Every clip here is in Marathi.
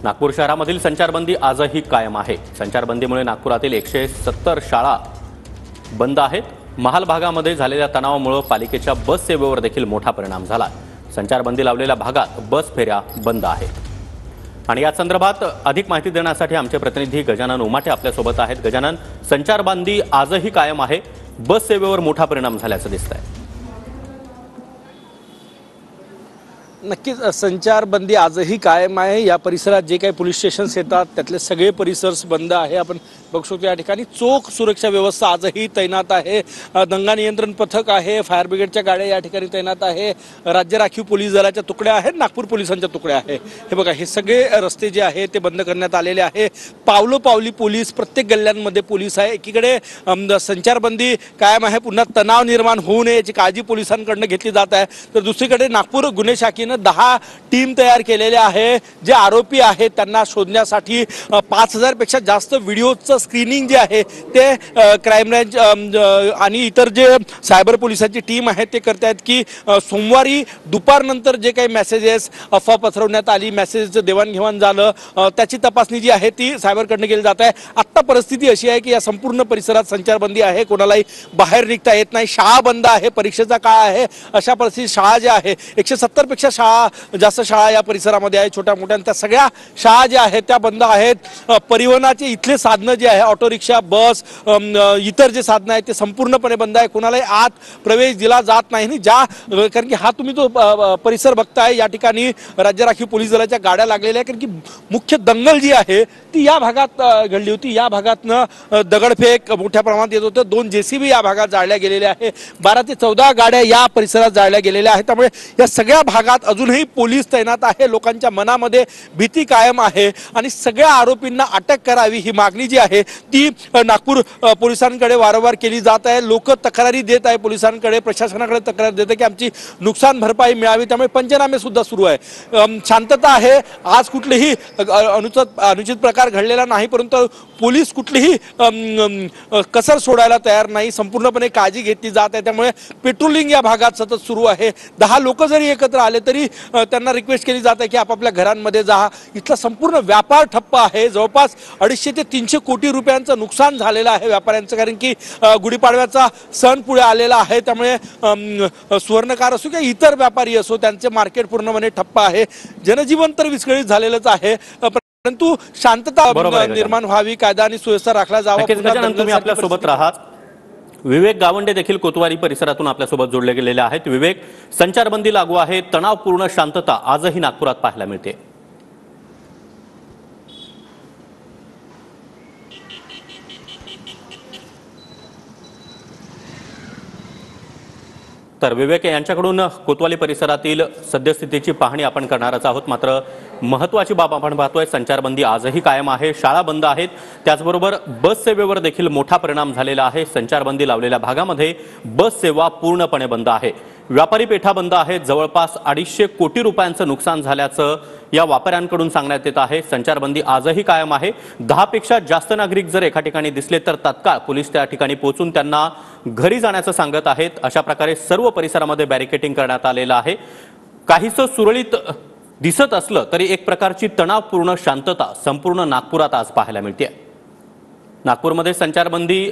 नागपूर शहरामधील संचारबंदी आजही कायम आहे। संचारबंदीमुळे नागपुरातील 170 शाळा बंद आहेत। महाल भागामध्ये झालेल्या तणावामुळे पालिकेच्या बस सेवेवर देखील मोठा परिणाम झाला। संचारबंदी लावलेल्या भागात बस फेऱ्या बंद आहेत। आणि या संदर्भात अधिक माहिती देण्यासाठी आमचे प्रतिनिधी गजानन उमाटे आपल्यासोबत आहेत। गजानन, संचारबंदी आजही कायम आहे, बस सेवेवर मोठा परिणाम झाल्याचं दिसतंय। नक्कीच संचारबंदी आजही कायम आहे। या परिसरात जे काही पोलीस स्टेशन्स येतात त्यातले सगळे परिसर बंद आहे। आपण बघू शकतो या ठिकाणी चोख सुरक्षा व्यवस्था आजही तैनात आहे। दंगा नियंत्रण पथक आहे, फायर ब्रिगेडच्या गाड्या या ठिकाणी तैनात आहे, राज्य राखीव पोलीस दलाच्या तुकड्या आहेत, नागपूर पोलिसांच्या तुकड्या आहे। हे बघा, हे सगळे रस्ते जे आहे ते बंद करण्यात आलेले आहे। पावलोपावली पोलीस, प्रत्येक गल्ल्यांमध्ये पोलीस आहे। एकीकडे संचारबंदी कायम आहे, पुन्हा तणाव निर्माण होऊ नये याची काळजी पोलिसांकडून घेतली जात आहे। तर दुसरीकडे नागपूर गुन्हे शाखेने 10 टीम तयार केलेले आहे। जे आरोपी आहेत त्यांना शोधण्यासाठी 5000 पेक्षा जास्त व्हिडिओचं स्क्रीनिंग जे आहे ते क्राईम ब्रँच आणि इतर जे सायबर पोलिसांची टीम आहे ते करतायत की सोमवारी दुपारनंतर जे काही मेसेजेस अफवा पसरवण्यात आली, मेसेजचं देवाणघेवाण झालं, त्याची तपासणी जी आहे ती सायबरकडनं केली जात आहे। आत्ता परिस्थिती अशी आहे की या संपूर्ण परिसरात संचारबंदी आहे, कोणालाही बाहेर निघता येत नाही, शाळा बंद आहे, परीक्षेचा काळ आहे। अशा परिस्थितीत शाळा ज्या आहे 170 पेक्षा जास्त शाळा या परिसरामध्ये आहे, छोट्या मोठ्या, त्या सगळ्या शाळा ज्या आहेत त्या बंद आहेत। परिवहनाचे इथले साधनं जे आहे, ऑटो रिक्षा, बस, इतर जे साधनं आहेत ते संपूर्णपणे बंद आहे। कोणालाही आत प्रवेश दिला जात नाही। कारण की हा तुम्ही जो परिसर बघताय या ठिकाणी राज्य राखीव पोलीस दलाच्या गाड्या लागलेल्या आहेत, कारण की मुख्य दंगल जी आहे ती या भागात घडली होती। या भागातनं दगडफेक मोठ्या प्रमाणात येत होतं। 2 JCB या भागात जाळल्या गेलेल्या आहे, 12 ते 14 गाड्या या परिसरात जाळल्या गेलेल्या आहेत। त्यामुळे या सगळ्या भागात अजूनही पोलीस तैनात आहे, लोकांच्या मनामध्ये भीती कायम आहे आणि सगळ्या आरोपींना अटक करावी ही मागणी जी आहे ती नागपूर पोलिसांकडे वारंवार केली जात आहे। लोक तक्रारी देत आहे पोलिसांकडे, प्रशासनाकडे तक्रार देत आहे की आमची नुकसान भरपाई मिळावी। त्यामुळे पंचनामे सुद्धा सुरू आहे। शांतता आहे, आज कुठलेही अनुचित प्रकार घडलेला नाही, परंतु पोलीस कुठलीही कसर सोडायला तयार नाही, संपूर्णपणे काळजी घेतली जात आहे। त्यामुळे पेट्रोलिंग या भागात सतत सुरू आहे। 10 लोक जरी एकत्र आले तरी त्यांना रिक्वेस्ट केली जाते की आपापल्या घरांमध्ये जा। इथला संपूर्ण व्यापार ठप्प आहे। जवळपास 250 ते 300 कोटी रुपयांचं नुकसान झालेलं आहे व्यापाऱ्यांचं, कारण की गुढीपाडव्याचा सण पुढे आलेला आहे। त्यामुळे सुवर्णकार असो किंवा इतर व्यापारी असो त्यांचे मार्केट पूर्णपणे ठप्प आहे। जनजीवन तर विस्कळीत झालेलंच आहे, परंतु शांतता निर्माण व्हावी, कायदा आणि सुव्यवस्था राखला जावा। तुम्ही आपल्या सोबत राहा। विवेक गावंडे देखील कोतवाली परिसरातून आपल्यासोबत जोडले गेलेले आहेत। विवेक, संचारबंदी लागू आहे, तणावपूर्ण शांतता आजही नागपुरात पाहायला मिळते। तर विवेक यांच्याकडून कोतवाली परिसरातील सद्यस्थितीची पाहणी आपण करणारच आहोत। मात्र महत्त्वाची बाब आपण पाहतोय, संचारबंदी आजही कायम आहे, शाळा बंद आहेत, त्याचबरोबर बस सेवेवर देखील मोठा परिणाम झालेला आहे। संचारबंदी लावलेल्या भागामध्ये बस सेवा पूर्णपणे बंद आहे, व्यापारी पेठा बंद आहेत, जवळपास 250 कोटी रुपयांचं नुकसान झाल्याचं या व्यापाऱ्यांकडून सांगण्यात येत आहे। संचारबंदी आजही कायम आहे। 10 पेक्षा जास्त नागरिक जर एका ठिकाणी दिसले तर तात्काळ पोलीस त्या ठिकाणी पोहोचून त्यांना घरी जाण्याचं सांगत आहेत। अशा प्रकारे सर्व परिसरामध्ये बॅरिकेडिंग करण्यात आलेलं आहे। काहीसं सुरळीत दिसत असलं तरी एक प्रकारची तणावपूर्ण शांतता संपूर्ण नागपुरात आज पाहायला मिळते। नागपूरमध्ये संचारबंदी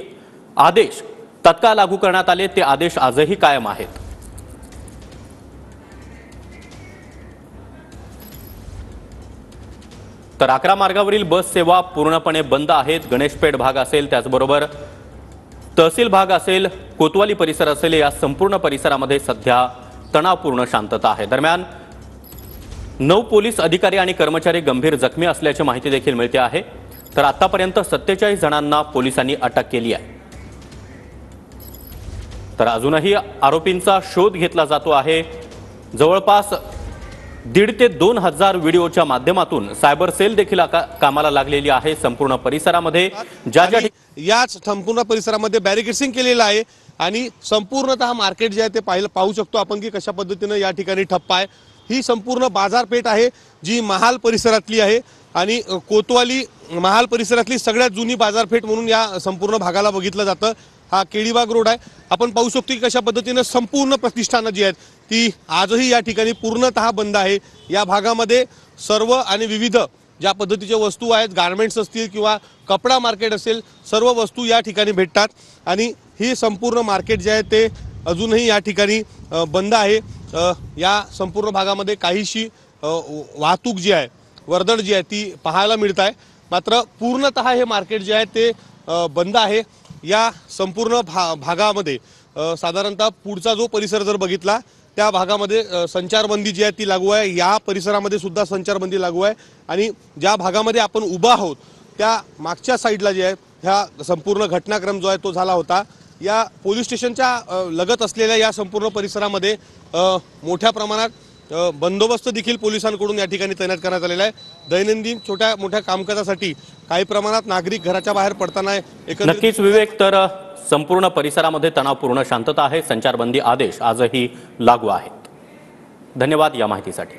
आदेश तत्काळ लागू करण्यात आले, ते आदेश आजही कायम आहेत। तर 11 मार्गावरील बस सेवा पूर्णपणे बंद आहेत। गणेशपेठ भाग असेल, त्याचबरोबर तहसील भाग असेल, कोतवाली परिसर असेल, या संपूर्ण परिसरामध्ये सध्या तणावपूर्ण शांतता आहे। दरम्यान 9 पोलीस अधिकारी आणि कर्मचारी गंभीर जखमी असल्याची माहिती देखील मिळते आहे। तर आतापर्यंत 47 जणांना पोलिसांनी अटक केली आहे। तर अजूनही आरोपींचा शोध घेतला जातो आहे। जवळपास 1.5 ते 2 हजार व्हिडिओच्या माध्यमातून सायबर सेल देखील कामाला लागलेली आहे संपूर्ण परिसरामध्ये। याच संपूर्ण परिसरामध्ये बॅरिकेडिंग केलेलं आहे आणि संपूर्णतः मार्केट जे आहे ते पाहू शकतो आपण की कशा पद्धतीने या ठिकाणी ठप्प आहे। ही संपूर्ण बाजारपेठ आहे जी महाल परिसरातली आहे आणि कोतवाली महाल परिसरातली सगळ्यात जुनी बाजारपेठ म्हणून या संपूर्ण भागाला बघितलं जातं। हा केळीबाग रोड आहे। आपण पाहू शकतो की कशा पद्धतीने संपूर्ण प्रतिष्ठानं जी आहेत ती आजही या ठिकाणी पूर्णतः बंद आहे। या भागामध्ये सर्व आणि विविध ज्या पद्धतीच्या वस्तू आहेत, गारमेंट्स असतील किंवा कपडा मार्केट असेल, सर्व वस्तू या ठिकाणी भेटतात आणि ही संपूर्ण मार्केट जे आहे ते अजूनही या ठिकाणी बंद आहे। या संपूर्ण भागामध्ये काहीशी वाहतूक जी आहे, वर्दळ जी आहे ती पाहायला मिळत आहे, मात्र पूर्णतः हे मार्केट जे आहे ते बंद आहे। या संपूर्ण भागामध्ये साधारणतः पुढचा जो परिसर जर बघितला त्या भागामध्ये संचारबंदी जी आहे ती लागू आहे। या परिसरामध्ये सुद्धा संचारबंदी लागू आहे आणि ज्या भागामध्ये आपण उभा आहोत त्या मागच्या साईडला जे आहे ह्या संपूर्ण घटनाक्रम जो आहे तो झाला होता। या पोलीस स्टेशनच्या लगत असलेल्या या संपूर्ण परिसरामध्ये मोठ्या प्रमाणात बंदोबस्त देखील पोलिसांकडून या ठिकाणी तैनात करण्यात आलेला आहे। दैनंदिन छोट्या मोठ्या कामकाजासाठी काही प्रमाणात नागरिक घराच्या बाहेर पडताना नक्कीच विवेक, तर संपूर्ण परिसरामध्ये तणावपूर्ण शांतता आहे। संचारबंदी आदेश आजही लागू आहेत। धन्यवाद या माहितीसाठी।